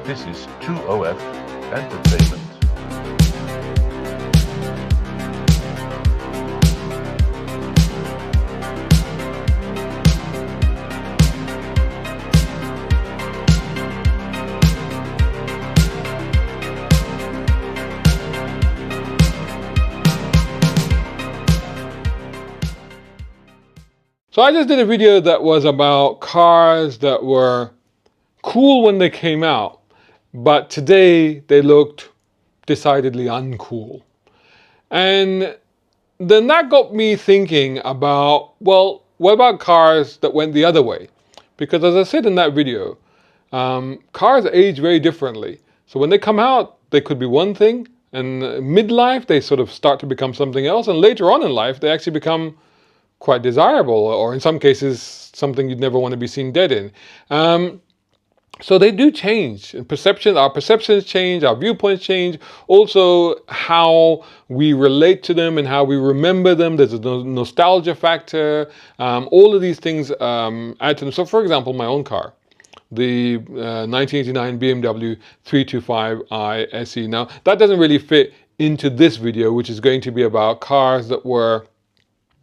This is 2OF Entertainment. So I just did a video that was about cars that were cool when they came out, but today they looked decidedly uncool. And then that got me thinking about, well, what about cars that went the other way? Because as I said in that video, cars age very differently. So when they come out, they could be one thing, and midlife, they sort of start to become something else, and later on in life, they actually become quite desirable, or in some cases, something you'd never want to be seen dead in. So they do change. Our perceptions change, our viewpoints change. Also, how we relate to them and how we remember them. There's a nostalgia factor. All of these things add to them. So, for example, my own car, the 1989 BMW 325i SE. Now, that doesn't really fit into this video, which is going to be about cars that were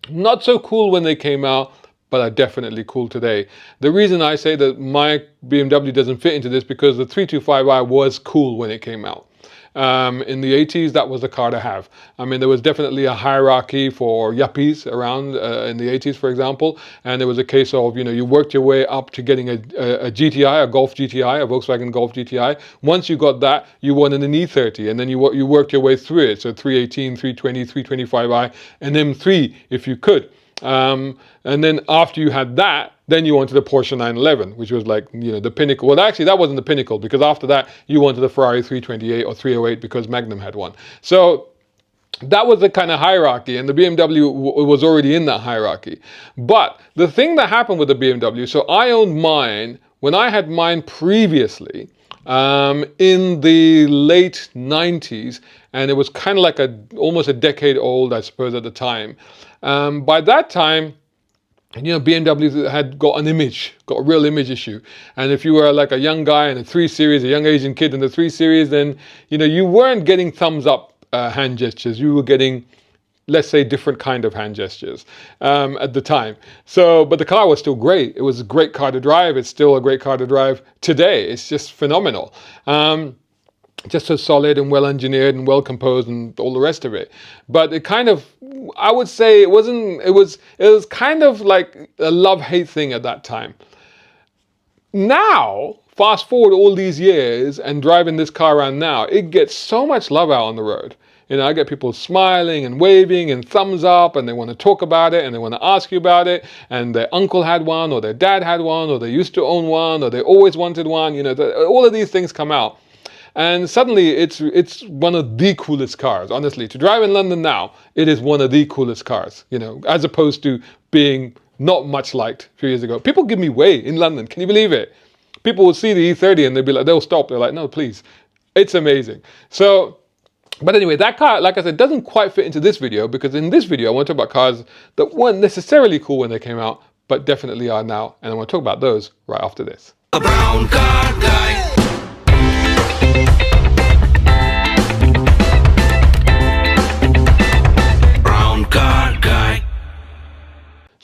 not so cool when they came out, but are definitely cool today. The reason I say that my BMW doesn't fit into this because the 325i was cool when it came out. In the 80s, that was the car to have. I mean, there was definitely a hierarchy for yuppies around in the 80s, for example, and there was a case of, you worked your way up to getting a GTI, a Golf GTI, a Volkswagen Golf GTI. Once you got that, you wanted an E30, and then you worked your way through it. So 318, 320, 325i, and M3 if you could. And then after you had that, then you wanted the Porsche 911, which was like, the pinnacle. Well, actually, that wasn't the pinnacle, because after that, you wanted the Ferrari 328 or 308 because Magnum had one. So that was the kind of hierarchy, and the BMW was already in that hierarchy. But the thing that happened with the BMW, so I owned mine when I had mine previously, in the late 90s, and it was kind of like almost a decade old, I suppose, at the time. By that time, BMW had got a real image issue. And if you were like a young guy in a 3 Series, a young Asian kid in the 3 Series, then, you weren't getting thumbs up hand gestures. You were getting, let's say, different kind of hand gestures at the time. So, but the car was still great. It was a great car to drive. It's still a great car to drive today. It's just phenomenal. Just so solid and well engineered and well composed and all the rest of it. But it kind of, I would say it was kind of like a love-hate thing at that time. Now, fast forward all these years and driving this car around now, it gets so much love out on the road. I get people smiling and waving and thumbs up, and they want to talk about it and they want to ask you about it, and their uncle had one, or their dad had one, or they used to own one, or they always wanted one. All of these things come out. And suddenly it's one of the coolest cars, honestly. To drive in London now, it is one of the coolest cars, as opposed to being not much liked a few years ago. People give me way in London, can you believe it? People will see the E30 and they'll stop. They're like, no, please. It's amazing. So, but anyway, that car, like I said, doesn't quite fit into this video, because in this video, I want to talk about cars that weren't necessarily cool when they came out, but definitely are now. And I want to talk about those right after this. A brown car guy.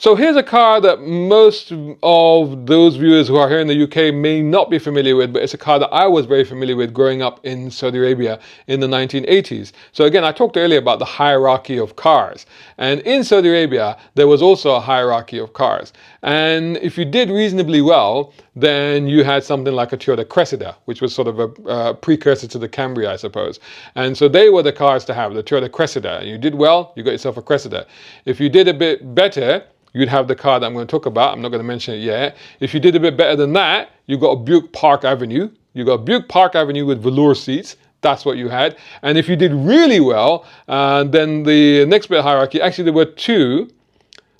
So here's a car that most of those viewers who are here in the UK may not be familiar with, but it's a car that I was very familiar with growing up in Saudi Arabia in the 1980s. So again, I talked earlier about the hierarchy of cars. And in Saudi Arabia, there was also a hierarchy of cars. And if you did reasonably well, then you had something like a Toyota Cressida, which was sort of a precursor to the Camry, I suppose. And so they were the cars to have, the Toyota Cressida. And you did well, you got yourself a Cressida. If you did a bit better, you'd have the car that I'm going to talk about. I'm not going to mention it yet. If you did a bit better than that, you got a Buick Park Avenue. You got a Buick Park Avenue with velour seats. That's what you had. And if you did really well, then the next bit of hierarchy, actually there were two.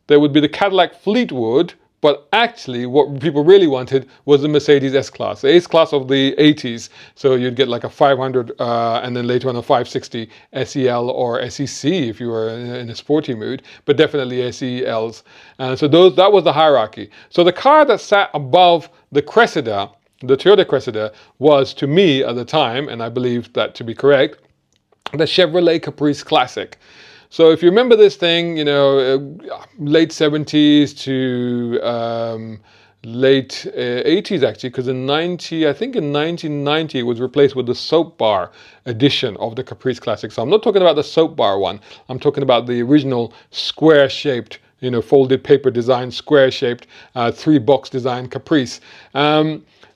There would be the Cadillac Fleetwood, but actually what people really wanted was the Mercedes S-Class, the S-Class of the 80s. So you'd get like a 500 and then later on a 560 SEL or SEC if you were in a sporty mood, but definitely SELs. So that was the hierarchy. So the car that sat above the Cressida the Toyota Cressida was, to me at the time, and I believe that to be correct, the Chevrolet Caprice Classic. So if you remember this thing, you know, late 70s to late 80s actually, because I think in 1990 it was replaced with the soap bar edition of the Caprice Classic. So I'm not talking about the soap bar one. I'm talking about the original square-shaped, you know, folded paper design, square-shaped, 3-box design Caprice.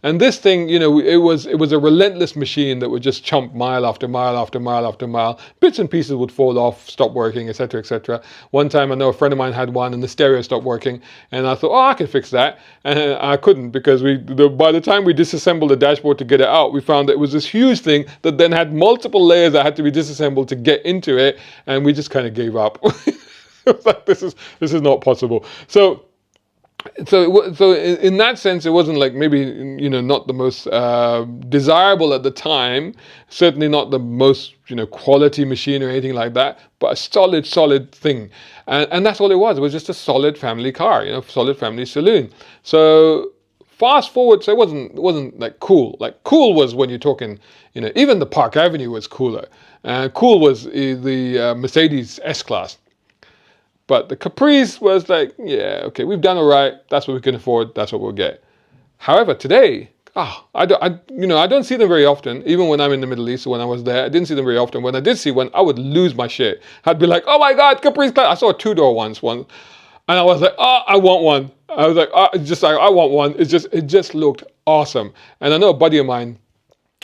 And this thing, you know, it was a relentless machine that would just chomp mile after mile after mile after mile. Bits and pieces would fall off, stop working, etc., etc. One time I know a friend of mine had one and the stereo stopped working, and I thought, oh, I can fix that. And I couldn't, because by the time we disassembled the dashboard to get it out, we found that it was this huge thing that then had multiple layers that had to be disassembled to get into it, and we just kind of gave up. It was like, this is not possible. So in that sense, it wasn't like, maybe, you know, not the most desirable at the time, certainly not the most, you know, quality machine or anything like that, but a solid thing. And that's all it was. It was just a solid family car, you know, solid family saloon. So fast forward, so it wasn't like cool. Like cool was when you're talking, you know, even the Park Avenue was cooler. Cool was the Mercedes S-Class. But the Caprice was like, yeah, okay, we've done all right. That's what we can afford. That's what we'll get. However, today, I don't see them very often. Even when I'm in the Middle East, when I was there, I didn't see them very often. When I did see one, I would lose my shit. I'd be like, oh my God, Caprice Classic. I saw a 2-door once, and I was like, oh, I want one. I was like, oh, I want one. It just looked awesome. And I know a buddy of mine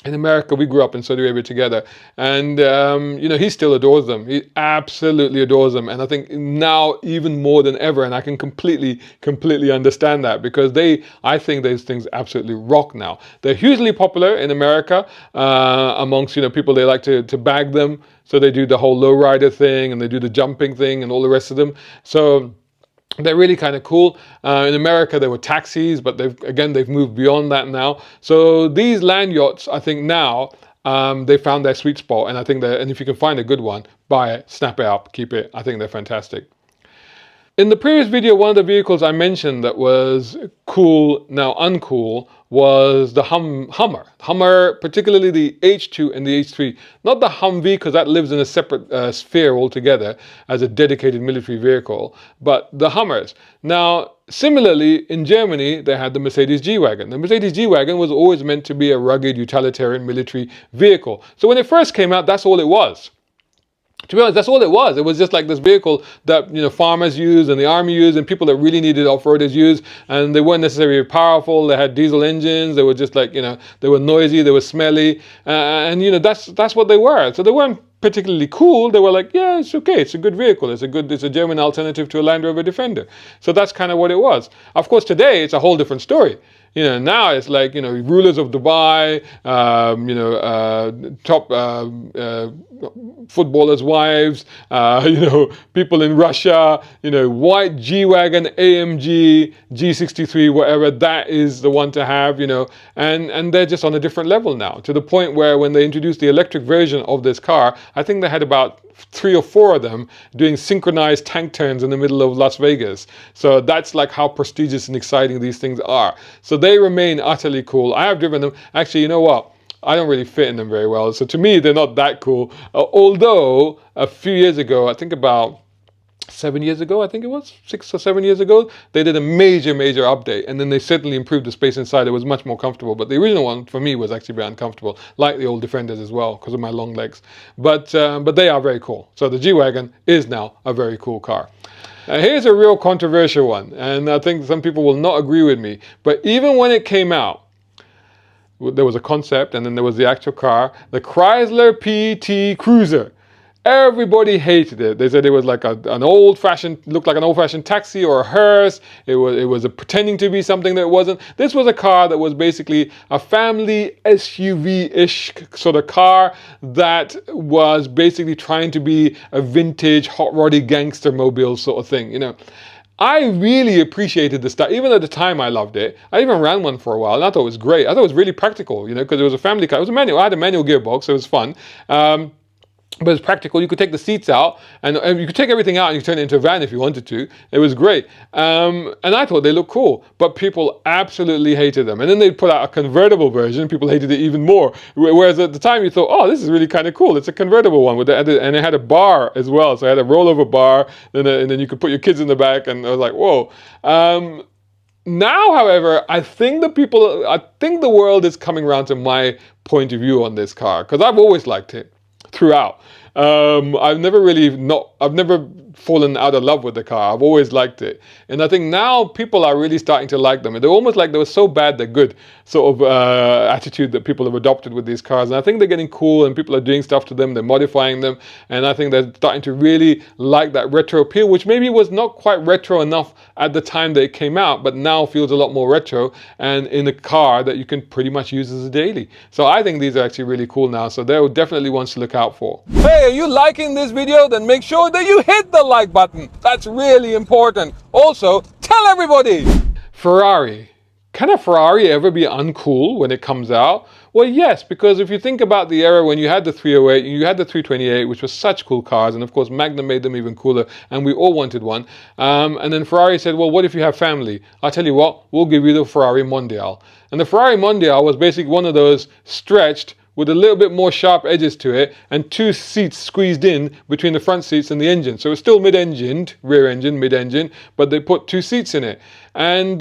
in America, we grew up in Saudi Arabia together, and you know, he still adores them. He absolutely adores them, and I think now even more than ever. And I can completely understand that, because I think those things absolutely rock now. They're hugely popular in America amongst, you know, people. They like to bag them, so they do the whole lowrider thing, and they do the jumping thing, and all the rest of them. So they're really kind of cool. In America, there were taxis, but they've moved beyond that now. So these land yachts, I think now, they found their sweet spot, and I think and if you can find a good one, buy it, snap it up, keep it. I think they're fantastic. In the previous video, one of the vehicles I mentioned that was cool, now uncool, was the Hummer, particularly the H2 and the H3. Not the Humvee, because that lives in a separate sphere altogether as a dedicated military vehicle, but the Hummers. Now, similarly, in Germany, they had the Mercedes G-Wagon. The Mercedes G-Wagon was always meant to be a rugged utilitarian military vehicle. So when it first came out, that's all it was. To be honest, that's all it was. It was just like this vehicle that, you know, farmers use and the army used and people that really needed off-roaders use, and they weren't necessarily powerful. They had diesel engines. They were just like, you know, they were noisy, they were smelly, and you know, that's what they were. So they weren't particularly cool. They were like, yeah, it's okay. It's a good vehicle. It's a German alternative to a Land Rover Defender. So that's kind of what it was. Of course, today it's a whole different story. You know, now it's like, you know, rulers of Dubai, you know, top footballers' wives, you know, people in Russia, you know, white G-Wagon, AMG, G63, whatever, that is the one to have, you know, and they're just on a different level now, to the point where when they introduced the electric version of this car, I think they had about 3 or 4 of them doing synchronized tank turns in the middle of Las Vegas. So that's like how prestigious and exciting these things are. So they remain utterly cool. I have driven them. Actually, you know what? I don't really fit in them very well. So to me, they're not that cool. Although a few years ago, I think about 7 years ago, I think it was 6 or 7 years ago, they did a major update, and then they certainly improved the space inside. It was much more comfortable, but the original one for me was actually very uncomfortable, like the old Defenders as well, because of my long legs. But they are very cool. So the G-Wagon is now a very cool car. Here's a real controversial one, and I think some people will not agree with me, but even when it came out, there was a concept, and then there was the actual car, the Chrysler PT Cruiser. Everybody hated it. They said it was like an old-fashioned, looked like an old-fashioned taxi or a hearse. It was pretending to be something that it wasn't. This was a car that was basically a family SUV-ish sort of car that was basically trying to be a vintage hot roddy gangster mobile sort of thing, you know. I really appreciated the stuff. Even at the time, I loved it. I even ran one for a while, and I thought it was great. I thought it was really practical, you know, because it was a family car. It was a manual. I had a manual gearbox, so it was fun. but it's practical. You could take the seats out, and you could take everything out and you could turn it into a van if you wanted to. It was great. And I thought they looked cool, but people absolutely hated them. And then they put out a convertible version. People hated it even more. Whereas at the time you thought, oh, this is really kind of cool. It's a convertible one, and it had a bar as well. So it had a rollover bar, and then you could put your kids in the back, and I was like, whoa. Now, however, I think the world is coming around to my point of view on this car, because I've always liked it throughout. I've never fallen out of love with the car. I've always liked it. And I think now people are really starting to like them. And they're almost like they were so bad they're good sort of attitude that people have adopted with these cars. And I think they're getting cool and people are doing stuff to them. They're modifying them. And I think they're starting to really like that retro appeal, which maybe was not quite retro enough at the time that it came out, but now feels a lot more retro and in a car that you can pretty much use as a daily. So I think these are actually really cool now. So they're definitely ones to look out for. Hey, are you liking this video? Then make sure that you hit the like button. That's really important. Also, tell everybody. Ferrari. Can a Ferrari ever be uncool when it comes out? Well, yes, because if you think about the era when you had the 308, you had the 328, which were such cool cars, and of course Magnum made them even cooler, and we all wanted one. And then Ferrari said, well, what if you have family? I'll tell you what, we'll give you the Ferrari Mondial. And the Ferrari Mondial was basically one of those stretched with a little bit more sharp edges to it and two seats squeezed in between the front seats and the engine. So it's still mid-engined, rear engine, mid-engine, but they put two seats in it. And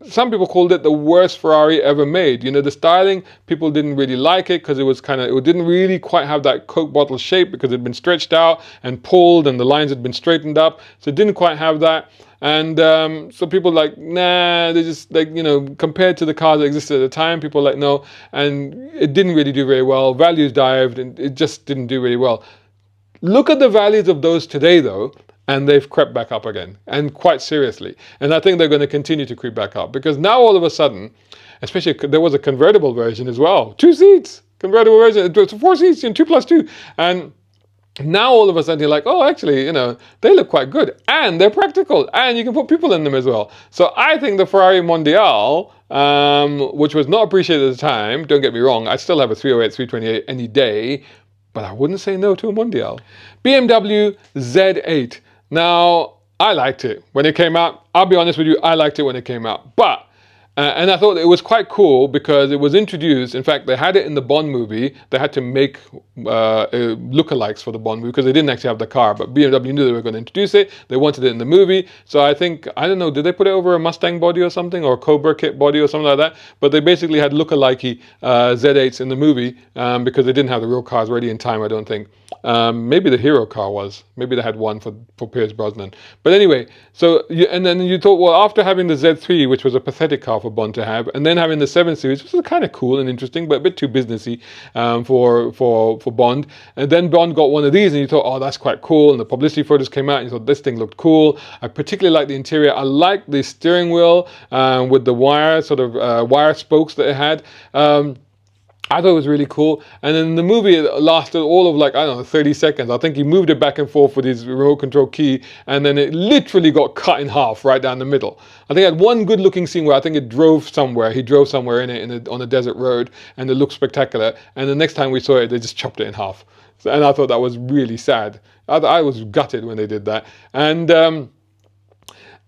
some people called it the worst Ferrari ever made. You know, the styling, people didn't really like it because it didn't really quite have that Coke bottle shape because it had been stretched out and pulled and the lines had been straightened up. So it didn't quite have that. And so people like, nah, they just like, you know, compared to the cars that existed at the time, people like, no. And it didn't really do very well. Values dived and it just didn't do really well. Look at the values of those today though, and they've crept back up again, and quite seriously. And I think they're going to continue to creep back up because now all of a sudden, especially there was a convertible version as well. 2 seats, convertible version, it was 4 seats, 2 plus 2. And now all of a sudden you're like, oh, actually, you know, they look quite good and they're practical and you can put people in them as well. So I think the Ferrari Mondial, which was not appreciated at the time, don't get me wrong, I still have a 308, 328 any day, but I wouldn't say no to a Mondial. BMW Z8. Now, I liked it when it came out. I'll be honest with you, I liked it when it came out. But and I thought it was quite cool because it was introduced. In fact, they had it in the Bond movie. They had to make lookalikes for the Bond movie because they didn't actually have the car. But BMW knew they were going to introduce it. They wanted it in the movie. So I think, I don't know, did they put it over a Mustang body or something? Or a Cobra kit body or something like that? But they basically had lookalike Z8s in the movie because they didn't have the real cars ready in time, I don't think. Maybe the Hero car was. Maybe they had one for Pierce Brosnan. But anyway, so and then you thought, well, after having the Z3, which was a pathetic car for Bond to have, and then having the 7 Series, which was kind of cool and interesting, but a bit too businessy for Bond. And then Bond got one of these, and you thought, oh, that's quite cool. And the publicity photos came out, and you thought this thing looked cool. I particularly like the interior. I like the steering wheel with the wire spokes that it had. I thought it was really cool. And then the movie lasted all of like, I don't know, 30 seconds. I think he moved it back and forth with his remote control key, and then it literally got cut in half right down the middle. I think it had one good looking scene where I think it drove somewhere. He drove somewhere in it on a desert road, and it looked spectacular. And the next time we saw it, they just chopped it in half. And I thought that was really sad. I was gutted when they did that. And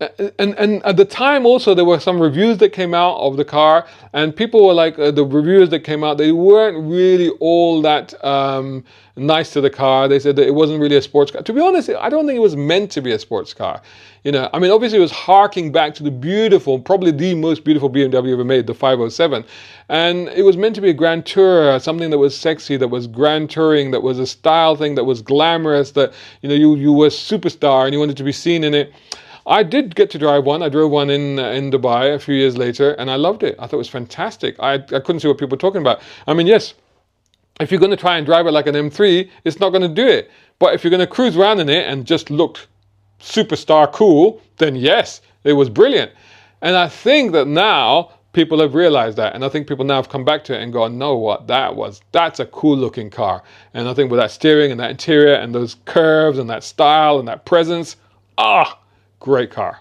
at the time also there were some reviews that came out of the car, and people were like, the reviews that came out, they weren't really all that nice to the car. They said that it wasn't really a sports car. To be honest, I don't think it was meant to be a sports car. You know, I mean, obviously it was harking back to the beautiful, probably the most beautiful BMW ever made, the 507. And it was meant to be a grand tour, something that was sexy, that was grand touring, that was a style thing, that was glamorous, that, you know, you were a superstar and you wanted to be seen in it. I did get to drive one. I drove one in Dubai a few years later, and I loved it. I thought it was fantastic. I couldn't see what people were talking about. I mean, yes, if you're going to try and drive it like an M3, it's not going to do it. But if you're going to cruise around in it and just look superstar cool, then yes, it was brilliant. And I think that now people have realized that, and I think people now have come back to it and gone, know what, that's a cool looking car. And I think with that steering and that interior and those curves and that style and that presence, great car.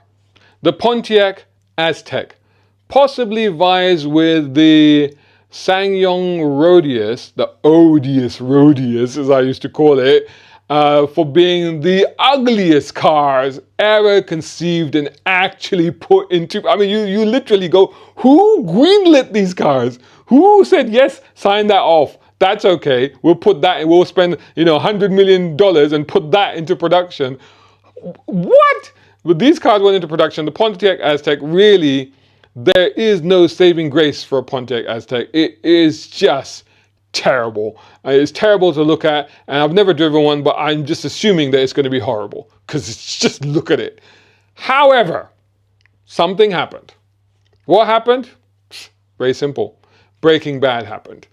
The Pontiac Aztek possibly vies with the SsangYong Rodius, the odious Rodius as I used to call it, for being the ugliest cars ever conceived and actually put into, I mean, you literally go, who greenlit these cars? Who said, yes, sign that off? That's okay. We'll put that, we'll spend, $100 million and put that into production. What? But these cars went into production. The Pontiac Aztek, really, there is no saving grace for a Pontiac Aztek. It is just terrible. It's terrible to look at, and I've never driven one, but I'm just assuming that it's going to be horrible because it's just, look at it. However, something happened. What happened? Very simple. Breaking Bad happened.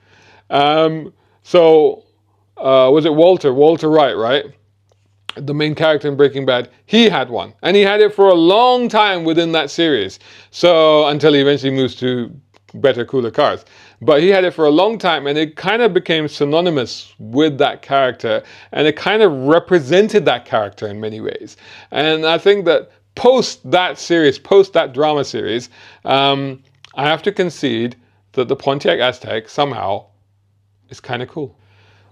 Was it Walter Wright, right? The main character in Breaking Bad, he had one, and he had it for a long time within that series. So until he eventually moves to better, cooler cars. But he had it for a long time, and it kind of became synonymous with that character, and it kind of represented that character in many ways. And I think that post that series, post that drama series, I have to concede that the Pontiac Aztek somehow is kind of cool.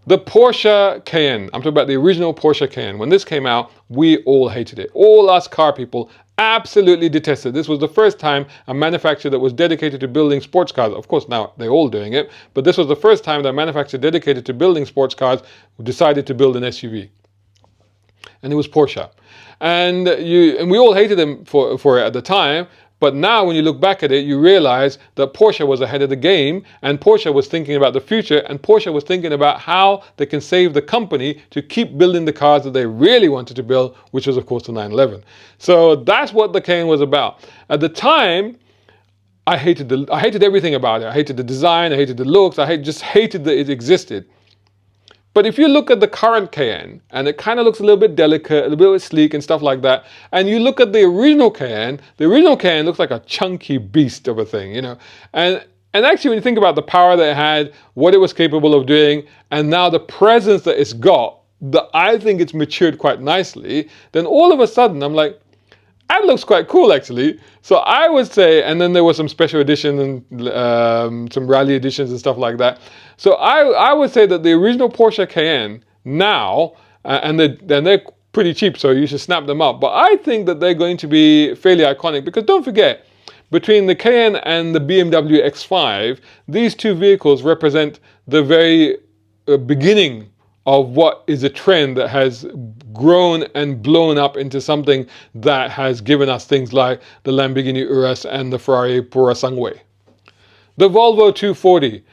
The Porsche Cayenne, I'm talking about the original Porsche Cayenne. When this came out, we all hated it. All us car people absolutely detested it. This was the first time a manufacturer that was dedicated to building sports cars, of course now they're all doing it, but this was the first time that a manufacturer dedicated to building sports cars decided to build an SUV. And it was Porsche. And we all hated them for it at the time. But now when you look back at it, you realize that Porsche was ahead of the game, and Porsche was thinking about the future, and Porsche was thinking about how they can save the company to keep building the cars that they really wanted to build, which was of course the 911. So that's what the Cayenne was about. At the time, I hated everything about it. I hated the design, I hated the looks, I just hated that it existed. But if you look at the current Cayenne, and it kind of looks a little bit delicate, a little bit sleek and stuff like that, and you look at the original Cayenne looks like a chunky beast of a thing, And actually when you think about the power that it had, what it was capable of doing, and now the presence that it's got, I think it's matured quite nicely, then all of a sudden I'm like, that looks quite cool actually. So I would say, and then there was some special edition and some rally editions and stuff like that. So I would say that the original Porsche Cayenne now, and they're pretty cheap, so you should snap them up. But I think that they're going to be fairly iconic because don't forget, between the Cayenne and the BMW X5, these two vehicles represent the very beginning of what is a trend that has grown and blown up into something that has given us things like the Lamborghini Urus and the Ferrari Purosangue. The Volvo 240.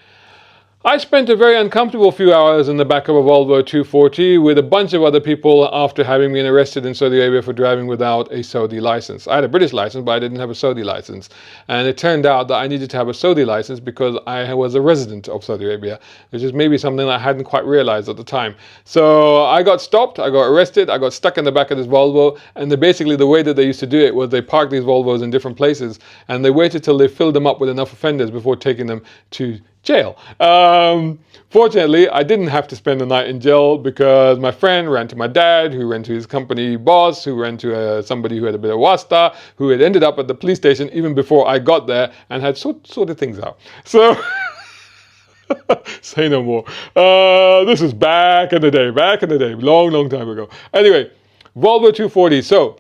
I spent a very uncomfortable few hours in the back of a Volvo 240 with a bunch of other people after having been arrested in Saudi Arabia for driving without a Saudi license. I had a British license, but I didn't have a Saudi license. And it turned out that I needed to have a Saudi license because I was a resident of Saudi Arabia, which is maybe something that I hadn't quite realized at the time. So I got stopped, I got arrested, I got stuck in the back of this Volvo, and basically the way that they used to do it was they parked these Volvos in different places, and they waited till they filled them up with enough offenders before taking them to jail. Fortunately, I didn't have to spend the night in jail because my friend ran to my dad, who ran to his company boss, who ran to somebody who had a bit of wasta, who had ended up at the police station even before I got there and had sorted things out. So, say no more. This was back in the day, long time ago. Anyway, Volvo 240. So,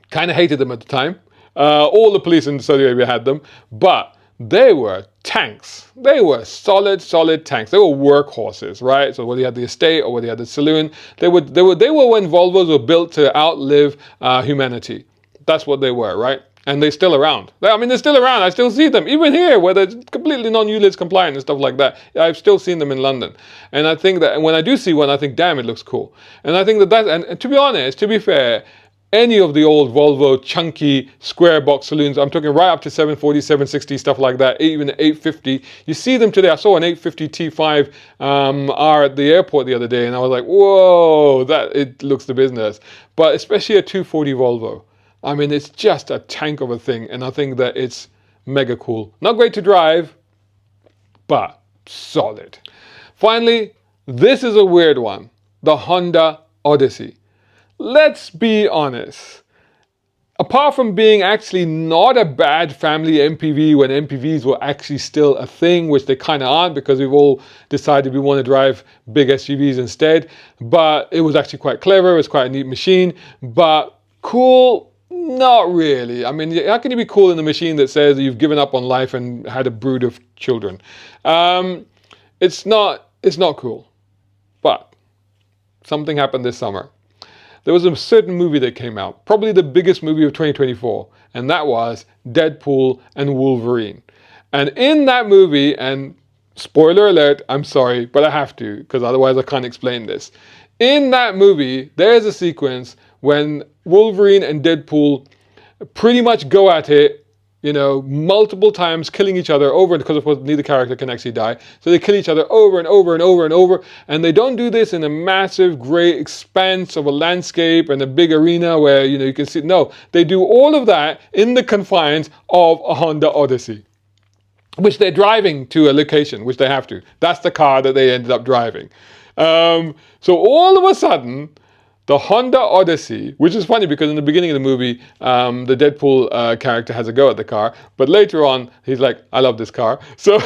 kind of hated them at the time. All the police in Saudi Arabia had them, but they were tanks. They were solid tanks. They were workhorses, right? So whether you had the estate or whether you had the saloon, they were when Volvos were built to outlive humanity. That's what they were, right? And they're still around. I mean, they're still around. I still see them, even here, where they're completely non-ULEZ compliant and stuff like that. I've still seen them in London. And I think that when I do see one, I think, damn, it looks cool. And I think that and to be honest, to be fair, any of the old Volvo chunky square box saloons, I'm talking right up to 740, 760, stuff like that, even 850. You see them today. I saw an 850 T5 R at the airport the other day, and I was like, whoa, it looks the business. But especially a 240 Volvo. I mean, it's just a tank of a thing, and I think that it's mega cool. Not great to drive, but solid. Finally, this is a weird one. The Honda Odyssey. Let's be honest. apart from being actually not a bad family MPV when MPVs were actually still a thing, which they kind of aren't because we've all decided we want to drive big SUVs instead, but it was actually quite clever, it was quite a neat machine, but cool, not really. I mean, how can you be cool in a machine that says you've given up on life and had a brood of children? It's not cool. But something happened this summer. There was a certain movie that came out, probably the biggest movie of 2024, and that was Deadpool and Wolverine. And in that movie, and spoiler alert, I'm sorry, but I have to, because otherwise I can't explain this. In that movie, there's a sequence when Wolverine and Deadpool pretty much go at it, you know, multiple times, killing each other over, because of course neither character can actually die. So they kill each other over and over and over and over. And they don't do this in a massive, great expanse of a landscape and a big arena where, you know, you can see. No, they do all of that in the confines of a Honda Odyssey, which they're driving to a location, which they have to. That's the car that they ended up driving. So all of a sudden, the Honda Odyssey, which is funny because in the beginning of the movie, the Deadpool character has a go at the car, but later on, he's like, I love this car. So,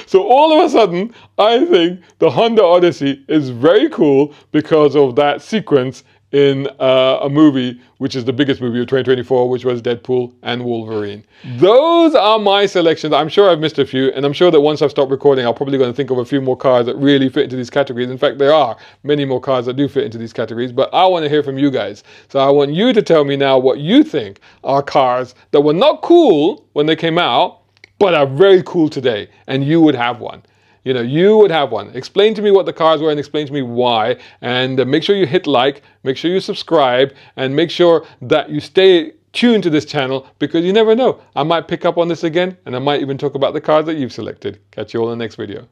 so all of a sudden, I think the Honda Odyssey is very cool because of that sequence in a movie, which is the biggest movie of 2024, which was Deadpool and Wolverine. Those are my selections. I'm sure I've missed a few, and I'm sure that once I've stopped recording, I'll probably going to think of a few more cars that really fit into these categories. In fact, there are many more cars that do fit into these categories, but I want to hear from you guys. So I want you to tell me now what you think are cars that were not cool when they came out, but are very cool today, and you would have one. You know, you would have one. Explain to me what the cars were and explain to me why. And make sure you hit like, make sure you subscribe, and make sure that you stay tuned to this channel because you never know. I might pick up on this again and I might even talk about the cars that you've selected. Catch you all in the next video.